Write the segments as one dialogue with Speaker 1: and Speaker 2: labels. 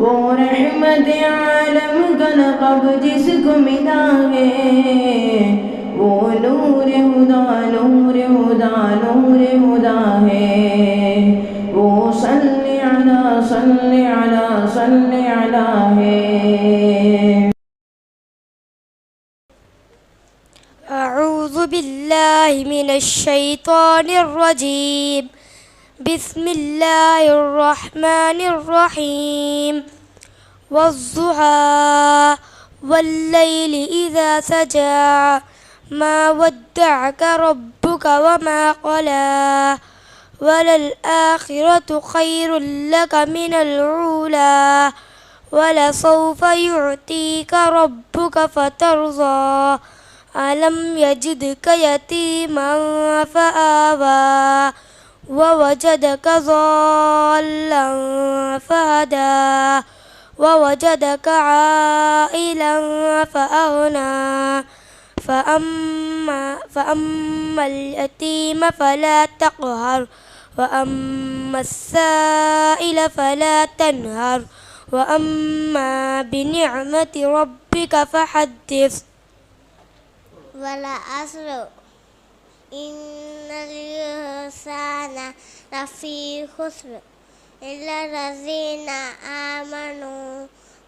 Speaker 1: वो रहमत आलम का लक़ब जिसको मिला है, वो नूर हुदा नूर हुदा नूर हुदा है, वो सल्ले अला सल्ले अला सल्ले अला है।
Speaker 2: अऊज़ु बिल्लाहि मिनश्शैतानिर्रजीम। बिस्मिल्लाहिर्रहमानिर्रहीम। वज़्ज़ुहा वल्लैलि इज़ा सजा मा वद्दअक रब्बुक वमा क़ला वललआखिरतु खैरुल लक मिनल ऊला वलसौफ युअतीक रब्बुक फतर्ज़ा अलम यजिदक यतीमन फआवा ववजदक ज़ाल्लन फहदा ववजदक आइलन फअगना फ़अम्मल यतीम फला तक़हर वअम्मस्साइल फला तनहर वअम्मा बिनिअमति रब्बिक फहद्दिस।
Speaker 3: वला अस्र इन्नल इंसाना लफ़ी खुस्र इल्लल्लज़ीना आमनू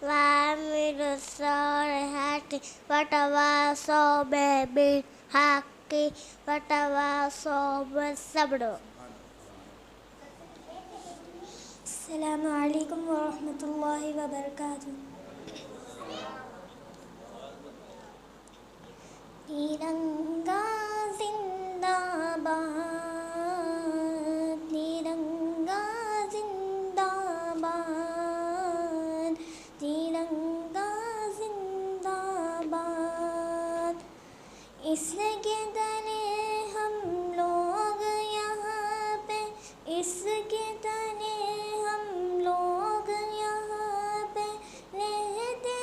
Speaker 3: वअमिलुस्सॉलिहाति वतवासौ बिल हक़्क़ि वतवासौ बिस्सब्र। अस्सलामु अलैकुम व रहमतुल्लाहि व बरकातुहू। तिरंगा जिंदाबाद, तिरंगा जिंदाबाद, तिरंगा जिंदाबाद। इसके तले हम लोग यहाँ पे, इसके तले हम लोग यहाँ पे रहते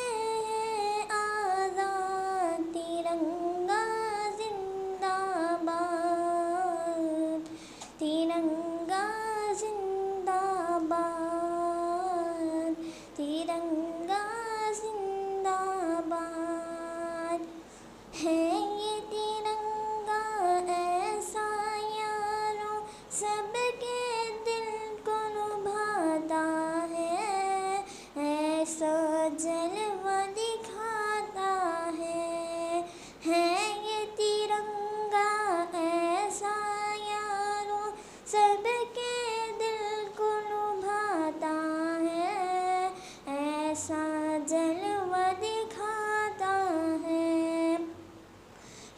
Speaker 3: हैं आज़ाद। तिरंगा जिंदाबाद, तिरंगा जिंदाबाद, तिरंगा जिंदाबाद। है ये तिरंगा ऐसा यारों सबके दिल को लुभाता है, ऐसा जलवा दिखाता है। है ये तिरंगा ऐसा यारों सबके दिल को लुभाता है, ऐसा जलवा दिखाता है।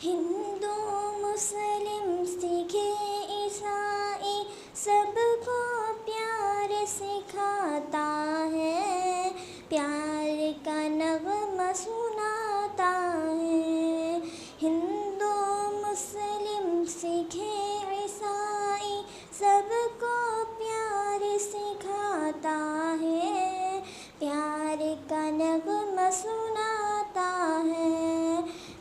Speaker 3: हिंदू मुस्लिम सिख ईसाई सबको प्यार सिखाता है, प्यार का नग़मा सुनाता है। हिंदू मुस्लिम सिख ईसाई सबको प्यार सिखाता है, प्यार का नग़मा सुनाता है।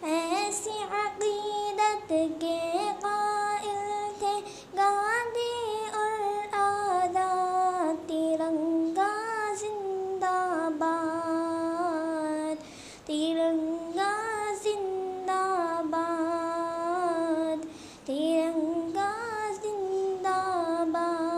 Speaker 3: ऐसी अक़ीदत के क़ाइल थे गांधी और आज़ाद। तिरंगा जिंदाबाद, तिरंगा जिंदाबाद, तिरंगा जिंदाबाद।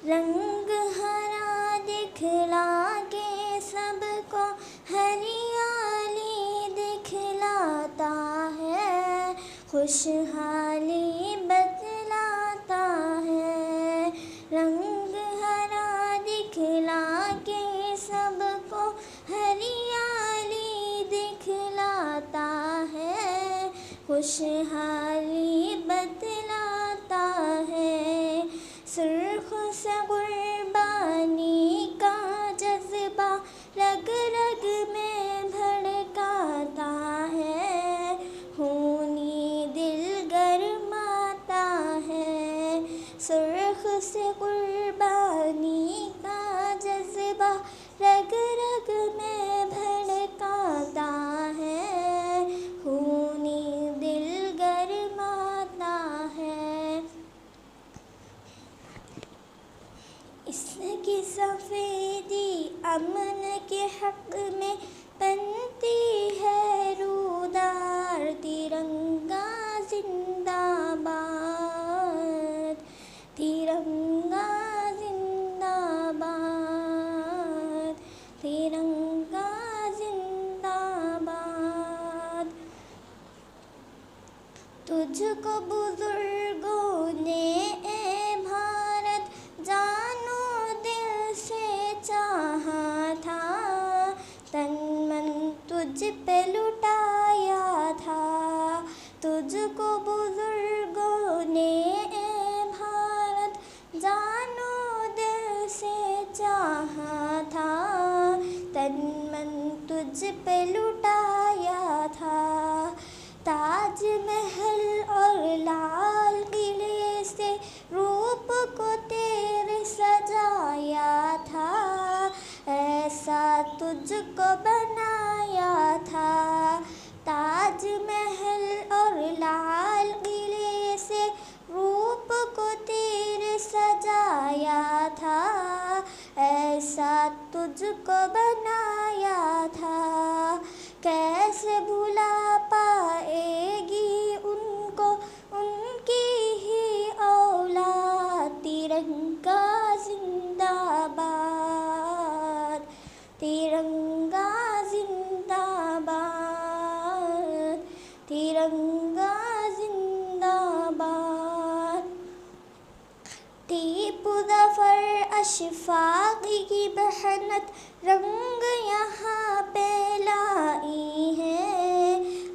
Speaker 3: रंग हरा दिखला के सबको हरियाली दिखलाता है, खुशहाली बतलाता है। रंग हरा दिखला के सबको हरियाली दिखलाता है, खुशहाली बतलाता है। सुर्ख से कुर्बानी का जज्बा रग रग में भड़काता है, खूनी दिल गरमाता है। सुर्ख से कुर्बानी का जज्बा रग रग में भड़काता है, खूनी दिल गरमाता है। इसकी सफ़ेदी अमन के हक में बनती है रूदार तिरंगा जिंदाबाद, तिरंगा जिंदाबाद, तिरंगा जिंदाबाद। तुझको बुजुर्गों ने ए भारत जानो दिल से चाहा था, तन मन तुझ पे लुटाया था। तुझको बुजुर्गों ने ए भारत जानो दिल से चाहा था, तन मन तुझ पे लुटाया था। ताजमहल और लाल किले से रूप को तेरे सजाया था, ऐसा तुझको बनाया था। ताजमहल और लाल किले से रूप को तेरे सजाया था, ऐसा तुझको बनाया था। कैसे भुला पाएगी उनको उनकी ही औलाद, तिरंगा जिंदाबाद, तिरंगा जिंदाबाद, तिरंगा जिंदाबाद। टीपू ज़फ़र अशफाक़ की मेहनत रंग यहाँ पे लाई है,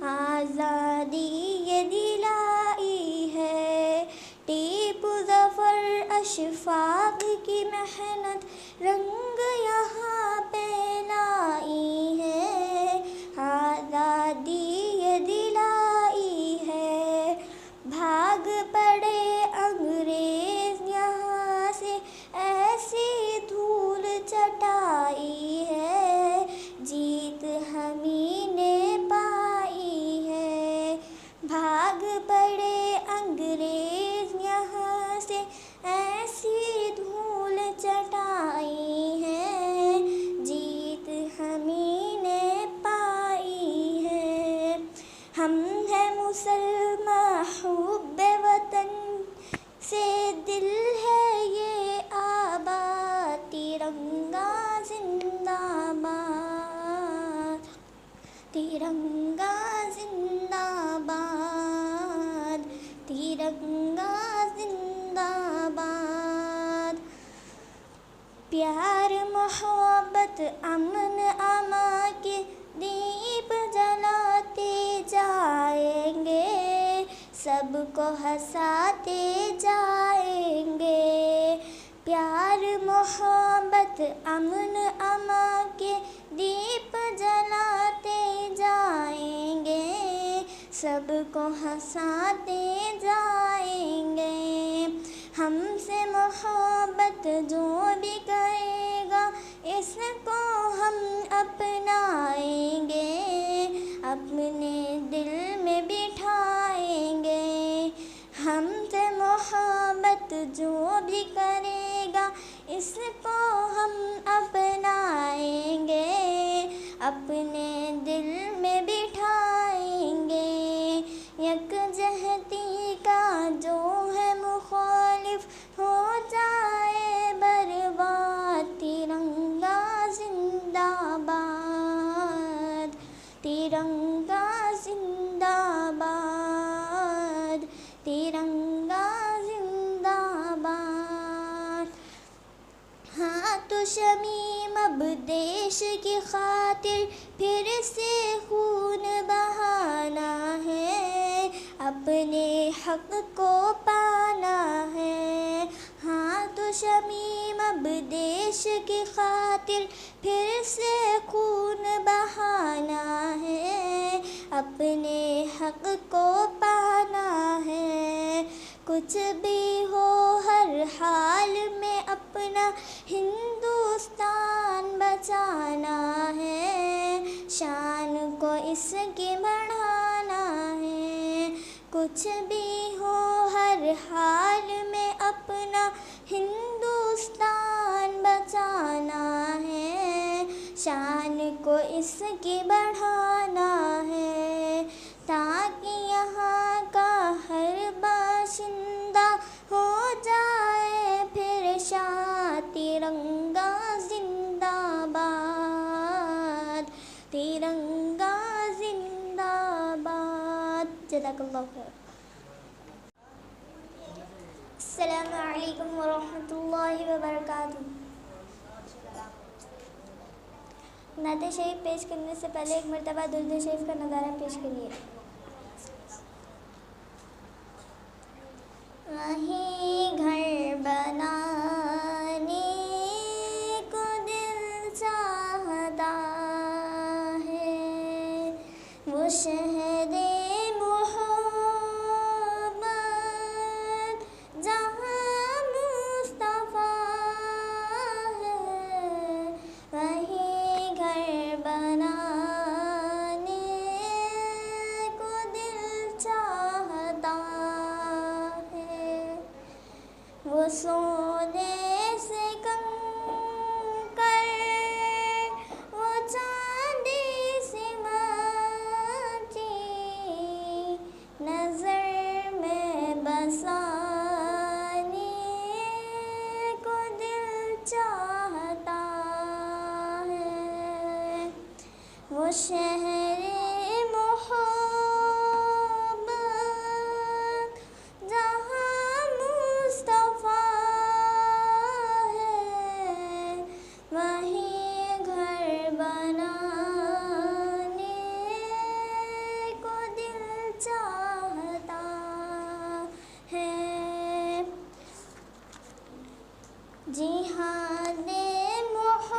Speaker 3: आज़ादी ये दिलाई है। टीपू ज़फ़र अशफाक़ की मेहनत रंग यहाँ पे लाई है, आज़ादी ये दिलाई है। भाग पड़े अंग्रेज यहाँ से ऐसी धूल चटाई है, जीत हमी ने पाई है। भाग पड़े अंग्रेज यहाँ से ऐसी धूल चटाई है, जीत हमी ने पाई है। हम हैं मुसलमान हुब्बे वतन से दिल है ये आबाद, तिरंगा जिंदाबाद, तिरंगा जिंदाबाद, तिरंगा जिंदाबाद। प्यार मोहब्बत अमन अमा के दीप जलाते जाएंगे, सबको हंसाते जाएंगे। प्यार मोहब्बत अमन अमा के दीप जलाते जाएंगे, सबको हंसाते जाएंगे। हमसे मोहब्बत जो भी करेगा इसको हम अपनाएंगे, अपने दिल में बिठाएंगे। हमसे मोहब्बत जो भी करेगा इसको हम अपनाएंगे, अपने दिल में बिठाएंगे। यकजहती का जो है मुखालिफ हो जाए बर्बाद, तिरंगा जिंदाबाद, तिरंगा जिंदाबाद, तिरंगा जिंदाबाद। हाँ तो शमीम अब देश की खातिर फिर से खून बहाना है, अपने हक को पाना है। हाँ तो शमीम अब देश की खातिर फिर से खून बहाना है, अपने हक को पाना है। कुछ भी हो हर हाल में अपना हिंदुस्तान बचाना है, शान को इसकी बढ़ाना है। कुछ भी हो हर हाल में अपना हिंदुस्तान बचाना है, शान को इसकी बढ़ाना है, ताकि यहाँ का हर बाशिंदा हो जाए फिर शाह तिरंगा जिंदाबाद, तिरंगा जिंदाबाद। जज़ाकल्लाहु खैर। अस्सलामु अलैकुम वरहमतुल्लाहि वबरकातुहू। नात शरीफ पेश करने से पहले एक मरतबा दुरूद शरीफ का नज़ारा पेश करिए। वहीं घर बनाने को दिल चाहता है, वो शहरे मोहब्बत जहाँ मुस्तफ़ा है, वहीं घर बनाने को दिल चाहता है, वो सोने से कंकर, वो चांदी से माटी, नजर में बसाने को दिल चाहता है, वो शहरे मोहब्बत जहाँ मुस्तफ़ा है, वहीं घर बनाने को दिल चाहता है। जिहादे मोहब्बत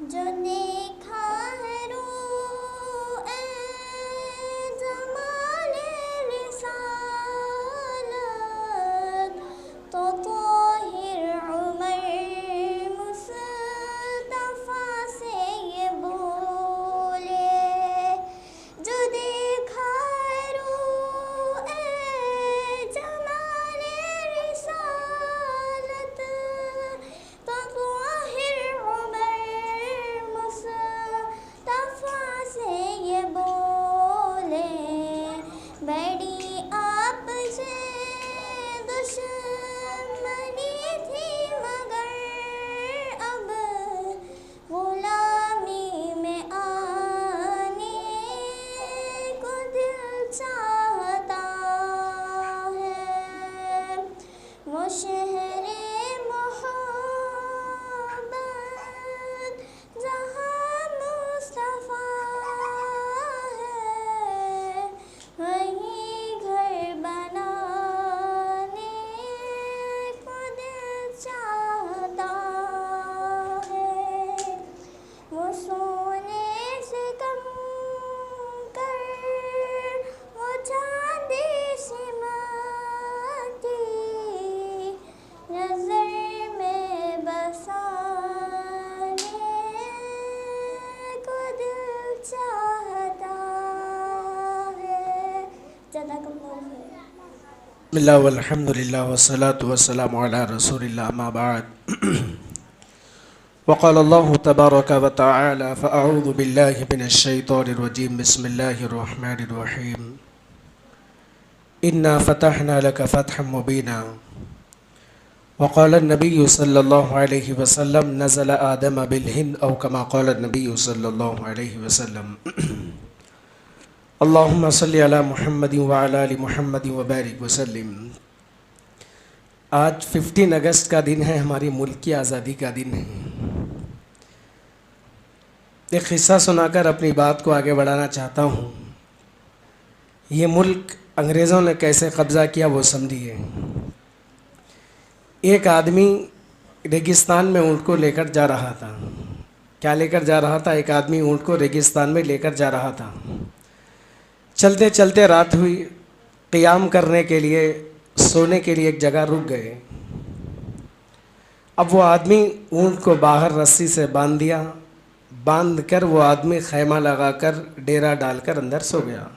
Speaker 3: जो देखा है रूए जमाले रिसालत तो ताहिर उमर मुस्तफा से ये बोले, जो देखा है रूए जमाले रिसालत तो ताहिर उमर मुस्तफा से ये बोले, बड़ी आपसे दुश्मनी थी मगर अब गुलामी में आने को दिल चाहता है। वो शहरे मोहब्बत जहाँ मुस्तफा है, वहीं घर बनाने को दिल चाहता है। वो सोने से कम कर वो चांदी से माटी नजर में बसाने को दिल चाहता है। जज़ाकल्लाहु खैर।
Speaker 4: बिस्मिल्लाह वल्हम्दुलिल्लाह वस्सलातु वस्सलामु अला रसूलिल्लाह अम्मा बाद। वक़ाल अल्लाहु तबारक व तआला फ़अऊज़ु बिल्लाहि मिनश शैतानिर रजीम बिस्मिल्लाहिर रहमानिर रहीम इन्ना फ़तहना लक फ़तहन मुबीना वक़ाल नबी सल्लल्लाहु अलैहि वसल्लम नज़ल आदम बिल हिंद औ कमा क़ाल नबी सल्लल्लाहु अलैहि वसल्लम अल्लाहुम्मा सल्लि अला मुहम्मदिन व अला आलि मुहम्मदिन व बारिक वसल्लिम। आज 15 अगस्त का दिन है, हमारी मुल्क की आज़ादी का दिन है। एक क़िस्सा सुनाकर अपनी बात को आगे बढ़ाना चाहता हूँ। ये मुल्क अंग्रेज़ों ने कैसे कब्ज़ा किया वो समझिए। एक आदमी रेगिस्तान में ऊँट को लेकर जा रहा था। क्या लेकर जा रहा था? एक आदमी ऊँट को रेगिस्तान में लेकर जा रहा था। चलते चलते रात हुई, क़ियाम करने के लिए, सोने के लिए एक जगह रुक गए। अब वो आदमी ऊँट को बाहर रस्सी से बांध दिया। बांध कर वो आदमी खैमा लगाकर डेरा डालकर अंदर सो गया।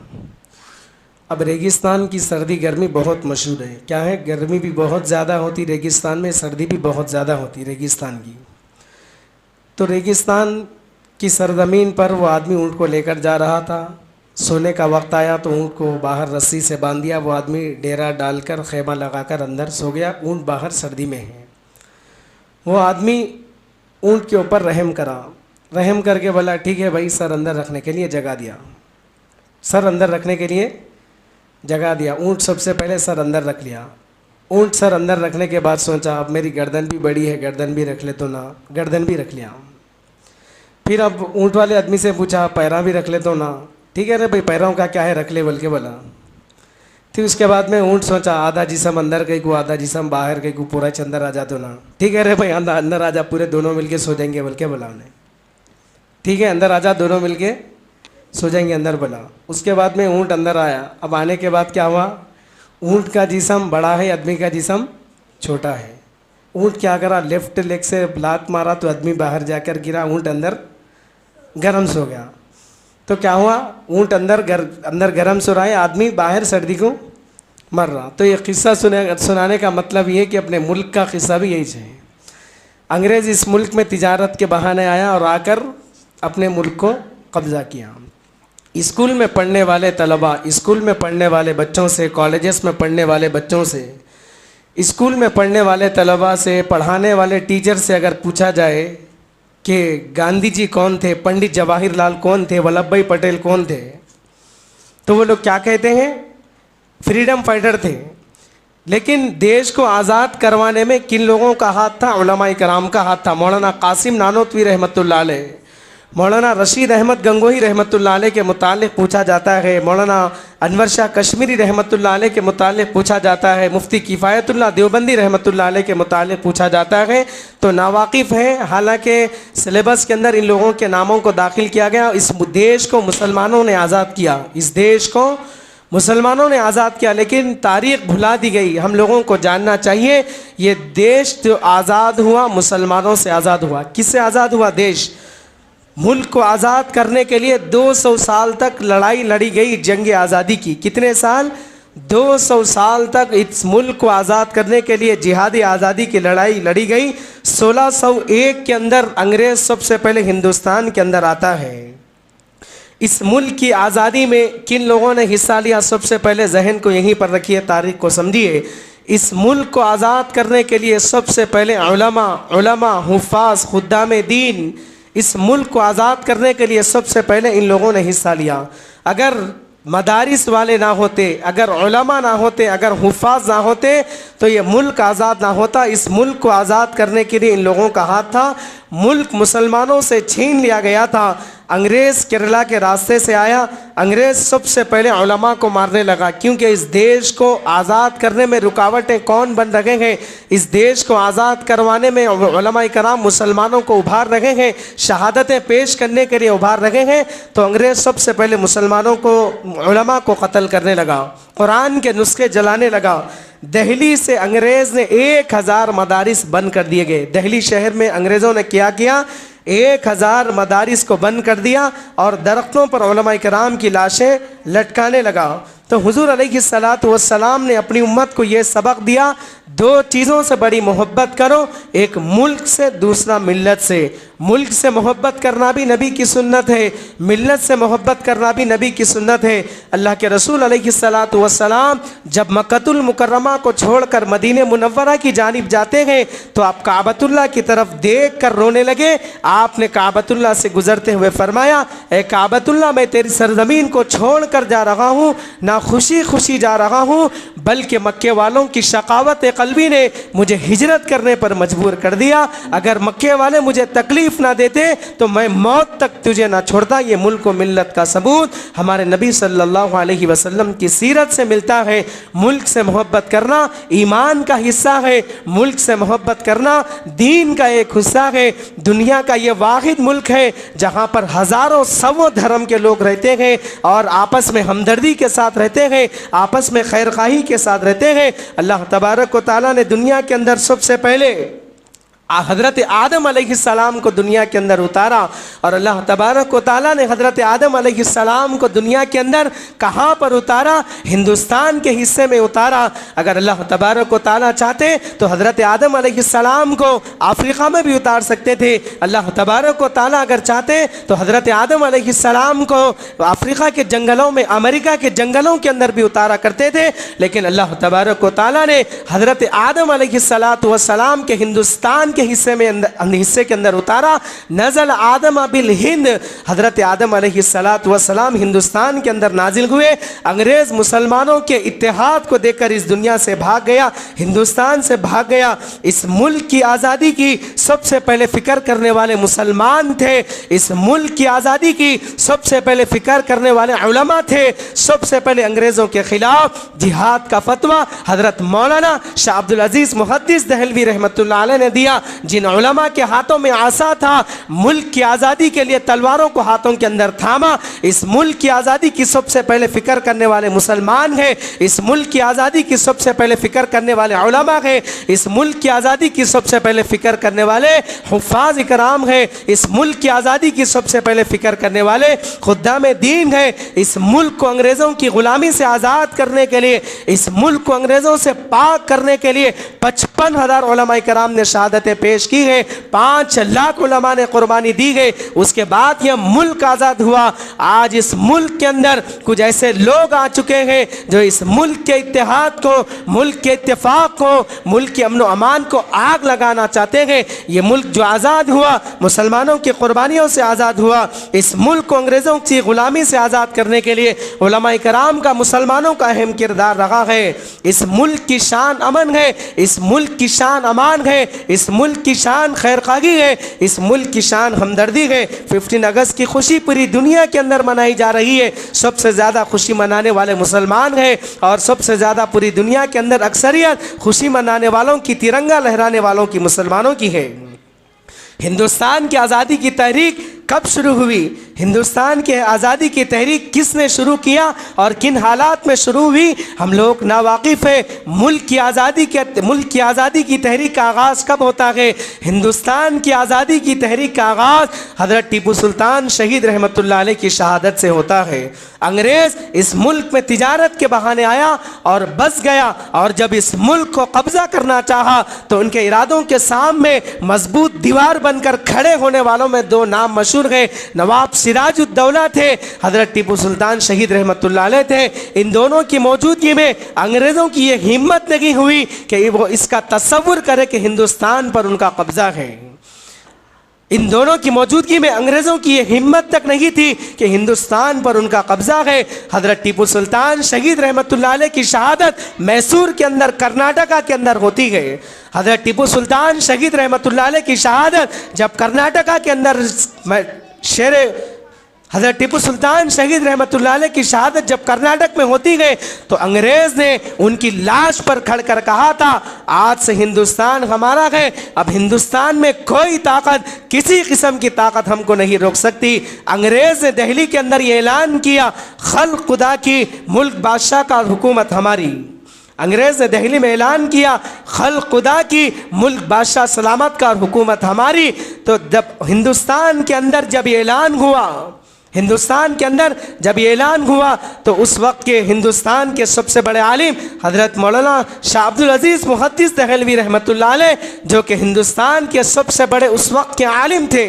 Speaker 4: अब रेगिस्तान की सर्दी गर्मी बहुत मशहूर है। क्या है? गर्मी भी बहुत ज़्यादा होती रेगिस्तान में, सर्दी भी बहुत ज़्यादा होती रेगिस्तान की। तो रेगिस्तान की सरज़मीन पर वो आदमी ऊँट को लेकर जा रहा था। सोने का वक्त आया तो ऊँट को बाहर रस्सी से बांध दिया। वो आदमी डेरा डालकर खैमा लगाकर अंदर सो गया। ऊँट बाहर सर्दी में है। वो आदमी ऊँट के ऊपर रहम करा। रहम करके बोला ठीक है भाई, सर अंदर रखने के लिए जगह दिया। सर अंदर रखने के लिए जगह दिया। ऊँट सबसे पहले सर अंदर रख लिया। ऊँट सर अंदर रखने के बाद सोचा अब मेरी गर्दन भी बड़ी है, गर्दन भी रख ले तो ना, गर्दन भी रख लिया। फिर अब ऊँट वाले आदमी से पूछा पैरा भी रख ले तो ना। ठीक है रे भाई, पैरों का क्या है, रख ले बोल के बोला। फिर उसके बाद में ऊँट सोचा आधा जिस्म अंदर कहीं को, आधा जिस्म बाहर कहीं को, पूरा अंदर आ जा तो ना। ठीक है रे भाई, अंदर आ जा, पूरे दोनों मिलके सो जाएंगे बोल के बोला उन्हें। ठीक है, अंदर आ जा, दोनों मिलके सो जाएंगे अंदर बोला। उसके बाद में ऊँट अंदर आया। अब आने के बाद क्या हुआ? ऊँट का जिस्म बड़ा है, आदमी का जिस्म छोटा है। ऊँट क्या करा, लेफ्ट लेग से लात मारा तो आदमी बाहर जाकर गिरा, ऊँट अंदर गर्म सो गया। तो क्या हुआ? ऊँट अंदर गर्म सो रहा है, आदमी बाहर सर्दी को मर रहा। तो ये किस्सा सुनाने का मतलब ये कि अपने मुल्क का किस्सा भी यही है। अंग्रेज़ इस मुल्क में तिजारत के बहाने आया और आकर अपने मुल्क को कब्ज़ा किया। स्कूल में पढ़ने वाले तलबा, स्कूल में पढ़ने वाले बच्चों से, कॉलेजेस में पढ़ने वाले बच्चों से, स्कूल में पढ़ने वाले तलबा से, पढ़ाने वाले टीचर से अगर पूछा जाए कि गांधी जी कौन थे, पंडित जवाहरलाल कौन थे, वल्लभ भाई पटेल कौन थे, तो वो लोग क्या कहते हैं? फ्रीडम फाइटर थे। लेकिन देश को आज़ाद करवाने में किन लोगों का हाथ था? उलमाए कराम का हाथ था। मौलाना कासिम नानोतवी रहमतुल्लाह अलैह, मौलाना रशीद अहमद गंगोही रहमतुल्लाह अलैह के मुतालिक पूछा जाता है, मौलाना अनवर शाह कश्मीरी रहमतुल्लाह अलैह के मुतालिक पूछा जाता है, मुफ्ती किफ़ायतुल्लाह देवबंदी रहमतुल्लाह अलैह के मुतालिक पूछा जाता है, तो नावाकिफ़ है। हालांकि सिलेबस के अंदर इन लोगों के नामों को दाखिल किया गया। इस देश को मुसलमानों ने आज़ाद किया, इस देश को मुसलमानों ने आज़ाद किया, लेकिन तारीख़ भुला दी गई। हम लोगों को जानना चाहिए ये देश जो आज़ाद हुआ मुसलमानों से आज़ाद हुआ। किससे आज़ाद हुआ देश? मुल्क को आज़ाद करने के लिए 200 साल तक लड़ाई लड़ी गई, जंग आज़ादी की। कितने साल? 200 साल तक इस मुल्क को आज़ाद करने के लिए जिहाद आज़ादी की लड़ाई लड़ी गई। 1601 के अंदर अंग्रेज़ सबसे पहले हिंदुस्तान के अंदर आता है। इस मुल्क की आज़ादी में किन लोगों ने हिस्सा लिया? सबसे पहले जहन को यहीं पर रखिए, तारीख़ को समझिए। इस मुल्क को आज़ाद करने के लिए सबसे पहले उलमा, हुफ़ाज़, खुद्दाम दीन, इस मुल्क को आज़ाद करने के लिए सबसे पहले इन लोगों ने हिस्सा लिया। अगर मदारिस वाले ना होते, अगर उलमा ना होते, अगर हुफ़ाज़ ना होते, तो ये मुल्क आज़ाद ना होता। इस मुल्क को आज़ाद करने के लिए इन लोगों का हाथ था। मुल्क मुसलमानों से छीन लिया गया था। अंग्रेज़ केरला के रास्ते से आया। अंग्रेज़ सबसे पहले उलमा को मारने लगा, क्योंकि इस देश को आज़ाद करने में रुकावटें कौन बन रहे हैं? इस देश को आज़ाद करवाने में उलमा कराम मुसलमानों को उभार रहे हैं, शहादतें पेश करने के लिए उभार रहे हैं। तो अंग्रेज़ सबसे पहले मुसलमानों को, उलमा को कत्ल करने लगा, कुरान के नुस्खे जलाने लगा। दिल्ली से अंग्रेज़ ने 1000 मदारिस बंद कर दिए गए। दिल्ली शहर में अंग्रेज़ों ने क्या किया? 1000 मदारिस को बंद कर दिया और दरख्तों पर उलमा कराम की लाशें लटकाने लगा। तो हुजूर अलैहिस्सलातु वस्सलाम ने अपनी उम्मत को ये सबक दिया, 2 चीज़ों से बड़ी मोहब्बत करो, एक मुल्क से, दूसरा मिल्लत से। मुल्क से मोहब्बत करना भी नबी की सुन्नत है, मिल्लत से मोहब्बत करना भी नबी की सुन्नत है। अल्लाह के रसूल अलैहिस्सलातु वस्सलाम जब मक्कतुल मुकर्रमा को छोड़कर मदीने मुनव्वरा की जानिब जाते हैं तो आप काबतुल्लाह की तरफ देख कर रोने लगे। आपने काबतुल्लाह से गुजरते हुए फरमाया, ए काबतुल्लाह, मैं तेरी सरजमीन को छोड़ कर जा रहा हूँ, ना खुशी खुशी जा रहा हूँ, बल्कि मक्के वालों की शकावत क़ल्बी ने मुझे हिजरत करने पर मजबूर कर दिया। अगर मक्के वाले मुझे तकलीफ़ ना देते तो मैं मौत तक तुझे ना छोड़ता। ये मुल्क व मिल्लत का सबूत हमारे नबी सल्लल्लाहु अलैहि वसल्लम की सीरत से मिलता है। मुल्क से मोहब्बत करना ईमान का हिस्सा है, मुल्क से मोहब्बत करना दीन का एक हिस्सा है। दुनिया का ये वाहिद मुल्क है जहाँ पर हज़ारों सवों धर्म के लोग रहते हैं और आपस में हमदर्दी के साथ रहते हैं, आपस में खैर खाही के साथ रहते हैं। अल्लाह तबारक व तआला ने दुनिया के अंदर सबसे पहले हज़रत आदम अलैहिस्सलाम को दुनिया के अंदर उतारा और अल्लाह तबारक व तआला ने हज़रत आदम अलैहिस्सलाम को दुनिया के अंदर कहाँ पर उतारा? हिंदुस्तान के हिस्से में उतारा। अगर अल्लाह तबारक व तआला चाहते तो हज़रत आदम अलैहिस्सलाम को अफ्रीका में भी उतार सकते थे। अल्लाह तबारक व तआला अगर चाहते तो हज़रत आदम अलैहिस्सलाम को अफ्रीका के जंगलों में, अमेरिका के जंगलों के अंदर भी उतारा करते थे, लेकिन अल्लाह तबारक व तआला ने हज़रत आदम अलैहिस्सलातु वस्सलाम के हिंदुस्तान के हिस्से के अंदर उतारा। नज़ल आदम बिल हिंद, हज़रत आदम अलैहिस्सलातु वस्सलाम हिंदुस्तान के अंदर नाजिल हुए। अंग्रेज़ मुसलमानों के इत्तेहाद को देखकर इस दुनिया से भाग गया, हिंदुस्तान से भाग गया। इस मुल्क की आज़ादी की सबसे पहले फ़िक्र करने वाले मुसलमान थे, इस मुल्क की आज़ादी की सबसे पहले फ़िक्र करने वाले उलमा थे। सबसे पहले अंग्रेज़ों के ख़िलाफ़ जिहाद का फतवा हज़रत मौलाना शाह अब्दुल अज़ीज़ मुहद्दिस दहलवी रहमतुल्लाह अलैह ने दिया। जिन उलमा के हाथों में आसा था, मुल्क की आज़ादी के लिए तलवारों को हाथों के अंदर थामा। इस मुल्क की आज़ादी की सबसे पहले फ़िक्र करने वाले मुसलमान हैं, इस मुल्क की आज़ादी की सबसे पहले फ़िक्र करने वाले उलमा हैं, इस मुल्क की आज़ादी की सबसे पहले फ़िक्र करने वाले हुफ़ाज़ इकराम हैं, इस मुल्क की आज़ादी की सबसे पहले फ़िक्र करने वाले खुद्दाम दीन हैं। इस मुल्क को अंग्रेज़ों की ग़ुलामी से आज़ाद करने के लिए, इस मुल्क को अंग्रेज़ों से पाक करने के लिए 55,000 उलमा इकराम ने शहादतें पेश की है, 5 लाख उलमा ने कुर्बानी दी है। उसके बाद यह मुल्क आज़ाद हुआ। आज इस मुल्क के अंदर कुछ ऐसे लोग आ चुके हैं जो इस मुल्क के इत्तेहाद को, मुल्क के इत्तेफाक को, मुल्क के अमन व अमान को आग लगाना चाहते हैं। ये मुल्क जो आज़ाद हुआ मुसलमानों की कुर्बानियों से आज़ाद हुआ। इस मुल्क को अंग्रेज़ों की ग़ुलामी से आज़ाद करने के लिए उलमा इकराम का, मुसलमानों का अहम किरदार रहा है। इस मुल्क की शान अमन है, इस मुल्क की शान अमान है, इस मुल्क मुल्क की शान खैरखागी है, इस मुल्क की शान हमदर्दी है। 15 अगस्त की खुशी पूरी दुनिया के अंदर मनाई जा रही है। सबसे ज़्यादा खुशी मनाने वाले मुसलमान हैं और सबसे ज़्यादा पूरी दुनिया के अंदर अक्सरियत खुशी मनाने वालों की, तिरंगा लहराने वालों की मुसलमानों की है। हिंदुस्तान की आज़ादी की तहरीक कब शुरू हुई? हिंदुस्तान के आज़ादी की तहरीक किसने शुरू किया और किन हालात में शुरू हुई, हम लोग नावाकिफ़ है। मुल्क की आज़ादी की तहरीक का आगाज़ कब होता है? हिंदुस्तान की आज़ादी की तहरीक का आगाज़ हज़रत टीपू सुल्तान शहीद रहमतुल्लाह अलैह की शहादत से होता है। अंग्रेज़ इस मुल्क में तिजारत के बहाने आया और बस गया, और जब इस मुल्क को कब्ज़ा करना चाहा तो उनके इरादों के सामने मजबूत दीवार बनकर खड़े होने वालों में दो नाम मशहूर है। नवाब सिराजुद्दौला थे, हज़रत टीपू सुल्तान शहीद रहमतुल्लाह अलैह थे। इन दोनों की मौजूदगी में अंग्रेज़ों की ये हिम्मत नहीं हुई कि वो इसका तसव्वुर करे कि हिंदुस्तान पर उनका कब्ज़ा है। इन दोनों की मौजूदगी में अंग्रेज़ों की ये हिम्मत तक नहीं थी कि हिंदुस्तान पर उनका कब्ज़ा है। हज़रत टीपू सुल्तान शहीद रहमतुल्लाह अलैह की शहादत मैसूर के अंदर, कर्नाटका के अंदर होती है। हज़रत टीपू सुल्तान शहीद रहमतुल्लाह अलैह की शहादत जब कर्नाटका के अंदर हज़रत टीपू सुल्तान शहीद रहमतुल्लाह अलैह की शहादत जब कर्नाटक में होती गई तो अंग्रेज़ ने उनकी लाश पर खड़कर कहा था, आज से हिंदुस्तान हमारा है, अब हिंदुस्तान में कोई ताकत, किसी किस्म की ताकत हमको नहीं रोक सकती। अंग्रेज़ ने दिल्ली के अंदर ये ऐलान किया, खल्क़ खुदा की, मुल्क बादशाह का, हुकूमत हमारी। अंग्रेज़ ने दिल्ली में ऐलान किया, खल्क़ खुदा की, मुल्क बादशाह सलामत का, हुकूमत हमारी। तो जब हिंदुस्तान के अंदर जब ये ऐलान हुआ तो उस वक्त के हिंदुस्तान के सबसे बड़े आलिम हज़रत मौलाना शाह अब्दुल अज़ीज़ मुहद्दिस दहलवी रहमतुल्लाह अलैह, जो कि हिंदुस्तान के सबसे बड़े उस वक्त के आलिम थे,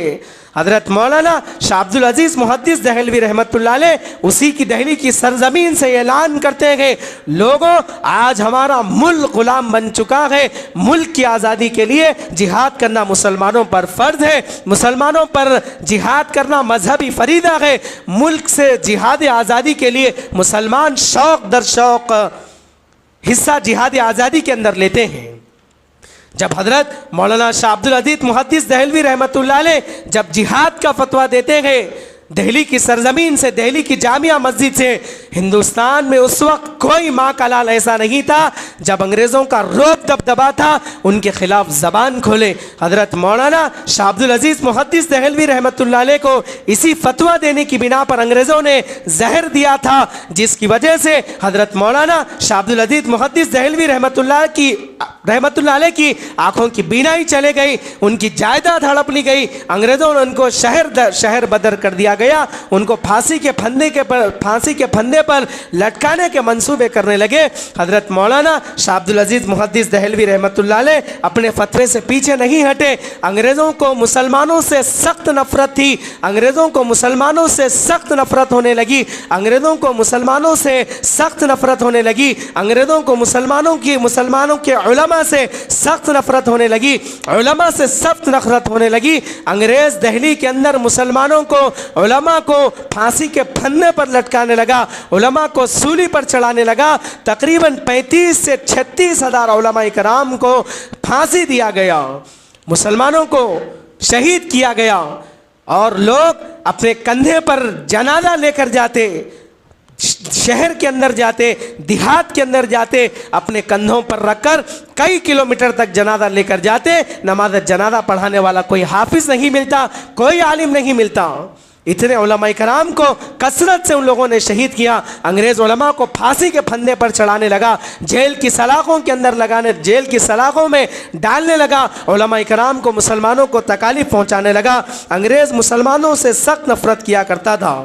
Speaker 4: हज़रत मौलाना शाह अब्दुल अज़ीज़ मुहद्दिस दहलवी रहमतुल्लाह अलैह, उसी की दिल्ली की सरज़मीन से ऐलान करते हैं, लोगों आज हमारा मुल्क ग़ुलाम बन चुका है, मुल्क की आज़ादी के लिए जिहाद करना मुसलमानों पर फ़र्ज़ है, मुसलमानों पर जिहाद करना मजहबी फरीदा है। मुल्क से जिहाद आज़ादी के लिए मुसलमान शौक़ दर शौक़ हिस्सा जिहाद आज़ादी के अंदर लेते हैं। जब हज़रत मौलाना शाह अब्दुल अज़ीज़ मुहद्दिस दहलवी रहमतुल्लाह अलैह जब जिहाद का फतवा देते हैं दिल्ली की सरजमीन से, दिल्ली की जामिया मस्जिद से, हिंदुस्तान में उस वक्त कोई माँ का लाल ऐसा नहीं था जब अंग्रेज़ों का रोब दबदबा था उनके खिलाफ ज़बान खोले। हज़रत मौलाना शाह अब्दुल अज़ीज़ मुहद्दिस दहलवी रहमतुल्लाह अलैह को इसी फतवा देने की बिना पर अंग्रेज़ों ने जहर दिया था, जिसकी वजह से हज़रत मौलाना शाह अब्दुल अज़ीज़ मुहद्दिस दहलवी रहमतुल्लाह अलैह की आँखों की बीनाई चले गई, उनकी जायदाद हड़प ली गई। अंग्रेज़ों ने उनको शहर बदर कर दिया गया, उनको फांसी के फंदे पर लटकाने के मंसूबे करने लगे। हज़रत मौलाना शाह अब्दुल अज़ीज़ मुहद्दिस दहलवी रहमतुल्लाह अलैह अपने फतवे से पीछे नहीं हटे। अंग्रेज़ों को मुसलमानों से सख्त नफ़रत थी, अंग्रेज़ों को मुसलमानों से सख्त नफ़रत होने लगी, अंग्रेज़ों को मुसलमानों से सख्त नफ़रत होने लगी, अंग्रेज़ों को मुसलमानों के उलमा से सख्त नफ़रत होने लगी, उलमा से सख्त नफ़रत होने लगी। अंग्रेज़ दिल्ली के अंदर मुसलमानों को, उलमा को फांसी के फंदे पर लटकाने लगा, उलमा को सूली पर चढ़ाने लगा। तकरीबन 35 से 36 हज़ार उलमा इकराम को फांसी दिया गया, मुसलमानों को शहीद किया गया, और लोग अपने कंधे पर जनाजा लेकर जाते, शहर के अंदर जाते, देहात के अंदर जाते, अपने कंधों पर रखकर कई किलोमीटर तक जनाजा लेकर जाते। नमाज जनाजा पढ़ाने वाला कोई हाफिज नहीं मिलता, कोई आलिम नहीं मिलता। इतने उलमा इकराम को कसरत से उन लोगों ने शहीद किया। अंग्रेज़ उलमा को फांसी के फंदे पर चढ़ाने लगा, जेल की सलाखों के अंदर जेल की सलाखों में डालने लगा, उलमा इकराम को, मुसलमानों को तकालीफ पहुँचाने लगा। अंग्रेज़ मुसलमानों से सख्त नफरत किया करता था।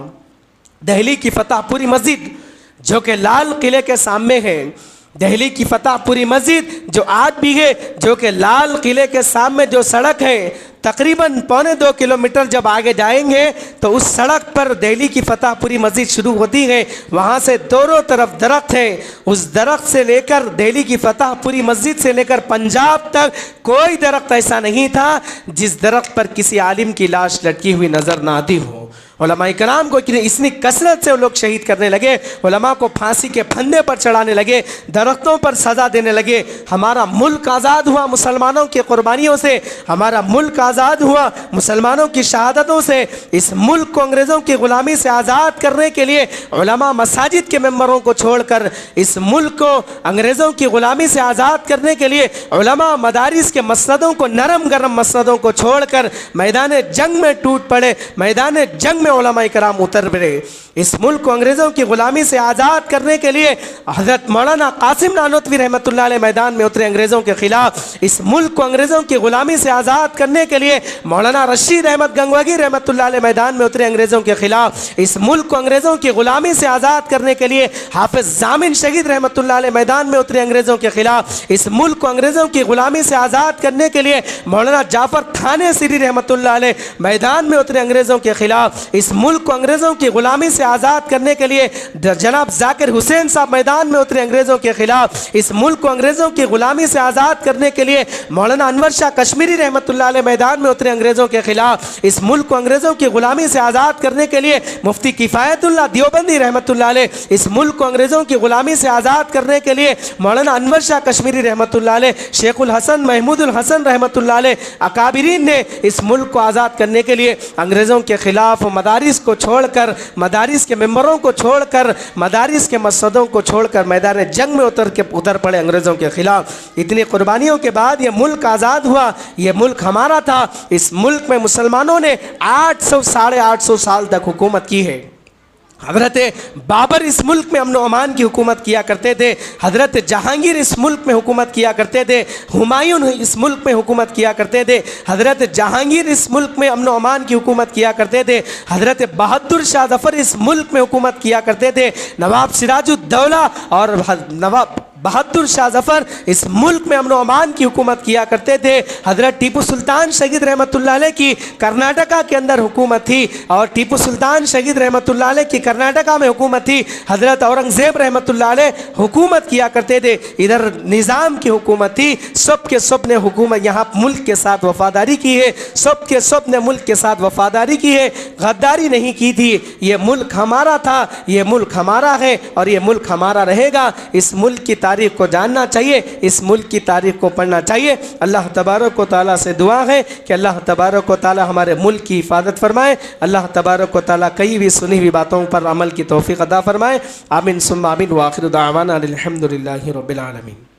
Speaker 4: दिल्ली की फतेहपुरी मस्जिद जो कि लाल किले के सामने है, दिल्ली की फतेहपुरी मस्जिद जो आज भी है, जो कि लाल किले के सामने जो सड़क है, तकरीबन 1.25 किलोमीटर जब आगे जाएंगे तो उस सड़क पर दिल्ली की फतेहपुरी मस्जिद शुरू होती है। वहाँ से दोनों तरफ दरख्त है, उस दरख्त से लेकर दिल्ली की फतेहपुरी मस्जिद से लेकर पंजाब तक कोई दरख्त ऐसा नहीं था जिस दरख्त पर किसी आलिम की लाश लटकी हुई नज़र ना आती हो। उलमा इकराम को इतनी कसरत से वो लोग शहीद करने लगे, उलमा को फांसी के फंदे पर चढ़ाने लगे, दरख्तों पर सज़ा देने लगे। हमारा मुल्क आज़ाद हुआ मुसलमानों की कुर्बानियों से, हमारा मुल्क आज़ाद हुआ मुसलमानों की शहादतों से। इस मुल्क को अंग्रेज़ों की ग़ुलामी से आज़ाद करने के लिए उलमा मसाजिद के मेंबरों को छोड़कर, इस मुल्क को अंग्रेज़ों की ग़ुलामी से आज़ाद करने के लिए उलमा मदारिस के मसनदों को, नरम गरम मसनदों को छोड़कर मैदान जंग में टूट पड़े, मैदान जंग में उलमा इकराम उतर पड़े। इस मुल्क को अंग्रेज़ों की ग़ुलामी से आज़ाद करने के लिए हज़रत मौलाना कासिम नानोतवी रहमतुल्लाह अलैह मैदान में उतरे अंग्रेज़ों के ख़िलाफ़। इस मुल्क को अंग्रेज़ों की ग़ुलामी से आज़ाद करने के लिए मौलाना रशीद अहमद गंगवागी रहमतुल्लाह अलैह मैदान में उतरे अंग्रेज़ों के ख़िलाफ़। इस मुल्क को अंग्रेज़ों की ग़ुलामी से आज़ाद करने के लिए हाफ़िज़ ज़ामिन शहीद रहमतुल्लाह अलैह मैदान में उतरे अंग्रेज़ों के ख़िलाफ़। इस मुल्क को अंग्रेज़ों की ग़ुलामी से आज़ाद करने के लिए मौलाना जाफ़र थाने सिरी रहमतुल्लाह अलैह मैदान में उतरे अंग्रेज़ों के ख़िलाफ़। इस मुल्क को अंग्रेज़ों की ग़ुलामी से आज़ाद करने के लिए जनाब जाकिर हुसैन साहब मैदान में उतरे अंग्रेज़ों के ख़िलाफ़। इस मुल्क को अंग्रेज़ों की ग़ुलामी से आज़ाद करने के लिए मौलाना अनवर शाह कश्मीरी रहमतुल्लाह अलैह मैदान में उतरे अंग्रेज़ों के ख़िलाफ़। इस मुल्क को अंग्रेज़ों की ग़ुलामी से आज़ाद करने के लिए मुफ्ती किफ़ायतुल्लाह देवबंदी रहमतुल्लाह अलैह, इस मुल्क को अंग्रेज़ों की ग़ुलामी से आज़ाद करने के लिए मौलाना अनवर शाह कश्मीरी रहमतुल्लाह अलैह, शेखुल हसन महमूदुल हसन रहमतुल्लाह अलैह अकाबिरीन ने इस मुल्क को आज़ाद करने के लिए अंग्रेज़ों के ख़िलाफ़ मदारिस को छोड़कर, मदारिस के मेंबरों को छोड़कर, मदारिस के मस्जिदों को छोड़कर मैदान जंग में उतर पड़े अंग्रेज़ों के ख़िलाफ़। इतनी कुर्बानियों के बाद ये मुल्क आज़ाद हुआ, ये मुल्क हमारा था। इस मुल्क में मुसलमानों ने 800 साढ़े 800 साल तक हुकूमत की है। हज़रत बाबर इस मुल्क में अमन अमान की हुकूमत किया करते थे, हज़रत जहांगीर इस मुल्क में हुकूमत किया करते थे, हुमायूं इस मुल्क में हुकूमत किया करते थे, हज़रत जहांगीर इस मुल्क में अमन अमान की हुकूमत किया करते थे, हज़रत बहादुर शाह ज़फ़र इस मुल्क में हुकूमत किया करते थे, नवाब सिराजुद्दौला और नवाब बहादुर शाह ज़फ़र इस मुल्क में अमन अमान की हुकूमत किया करते थे। हज़रत टीपू सुल्तान शहीद रहमतुल्लाह अलैह की कर्नाटका के अंदर हुकूमत थी और टीपू सुल्तान शहीद रहमतुल्लाह अलैह की कर्नाटका में हुकूमत थी। हज़रत औरंगज़ेब रहमतुल्लाह अलैह हुकूमत किया करते थे, इधर निज़ाम की हुकूमत थी। सब के सब ने हुकूमत यहाँ मुल्क के साथ वफ़ादारी की है, सब के सब ने मुल्क के साथ वफ़ादारी की है, गद्दारी नहीं की थी। ये मुल्क हमारा था, ये मुल्क हमारा है और ये मुल्क हमारा रहेगा। इस मुल्क की तारीख़ को जानना चाहिए, इस मुल्क की तारीख़ को पढ़ना चाहिए। अल्लाह तबारक व तआला से दुआ है कि अल्लाह तबारक व तआला हमारे मुल्क की हिफाजत फरमाए। अल्लाह तबारक व तआला कई भी सुनी हुई बातों पर अमल की तौफ़ीक़ अता फरमाए। आमीन सुम्मा आमीन व आखिर दावाना अनिल हम्दुलिल्लाहि रब्बिल आलमीन।